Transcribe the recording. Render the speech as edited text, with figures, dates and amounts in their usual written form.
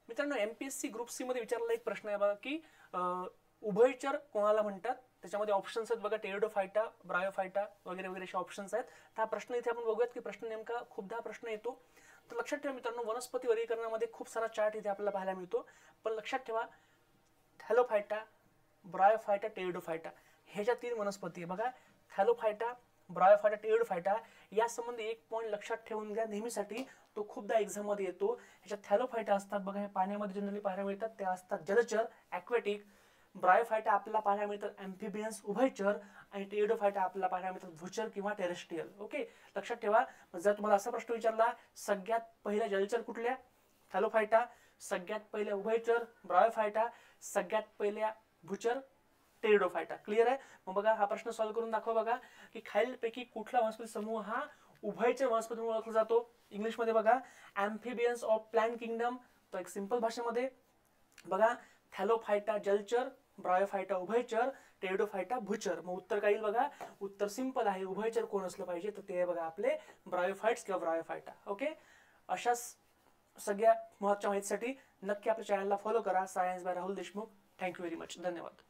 मित्रांनो, MPSC group C मध्ये विचारलेला एक प्रश्न आहे बघा की उभयचर कोणाला म्हणतात. त्याच्यामध्ये ऑप्शन्स आहेत बघा, टेरिडोफायटा, ब्रायोफायटा वगैरे वगैरे असे ऑप्शन्स आहेत. तर हा प्रश्न इथे आपण बघूयात की प्रश्न नेमका खूपदा प्रश्न येतो. तर लक्षात ठेवा मित्रांनो, वनस्पती वर्गीकरणामध्ये खूप सारा चार्ट इथे आपल्याला पाहायला मिळतो. पण लक्षात ठेवा, थॅलोफायटा, ब्रायोफायटा, टेरिडोफायटा ह्याच्या 3 वनस्पती आहे बघा. थॅलोफायटा, ब्रायोफायटा, टेरिडोफायटा या संबंधी एक पॉईंट लक्षात ठेवून घ्या नेहमीसाठी, तो खूपदा एक्झाम मध्ये येतो. ह्याच्यात थॅलोफायटा असतात बघा, हे पाण्यामध्ये जनरली पाहायला मिळतात, ते असतात जलचर ॲक्वेटिक. ब्रायोफायटा आपल्याला पाहायला मिळतात ॲम्फिबियन्स उभयचर, आणि टेरिडोफायटा आपल्याला पाहायला मिळतात भूचर किंवा टेरेस्ट्रियल. ओके, लक्षात ठेवा. जर तुम्हाला असा प्रश्न विचारला, सगळ्यात पहिल्या जलचर कुठल्या, थॅलोफायटा, सगळ्यात पहिल्या उभयचर ब्रायोफायटा, सगळ्यात पहिल्या भूचर टेरिडोफायटा. क्लिअर आहे. मग बघा हा प्रश्न सॉल्व्ह करून दाखवा बघा की खालीलपैकी कुठला वनस्पती समूह हा उभयचर वनस्पती म्हणून ओळखला जातो. इंग्लिशमध्ये बघा, ॲम्फिबियन्स ऑफ प्लॅन्ट किंगडम. तर एक सिंपल भाषेमध्ये बघा, थॅलोफायटा जलचर, ब्रायोफायटा उभयचर, टेरिडोफायटा भूचर. मग उत्तर काय येईल बघा, उत्तर सिंपल आहे. उभयचर कोण असलं पाहिजे, तर ते आहे बघा आपले ब्रायोफाइट्स किंवा ब्रायोफायटा. ओके, अशाच सगळ्या महत्त्वाच्या माहितीसाठी नक्की आपल्या चॅनलला फॉलो करा. Science by Rahul Deshmukh. Thank you very much. धन्यवाद.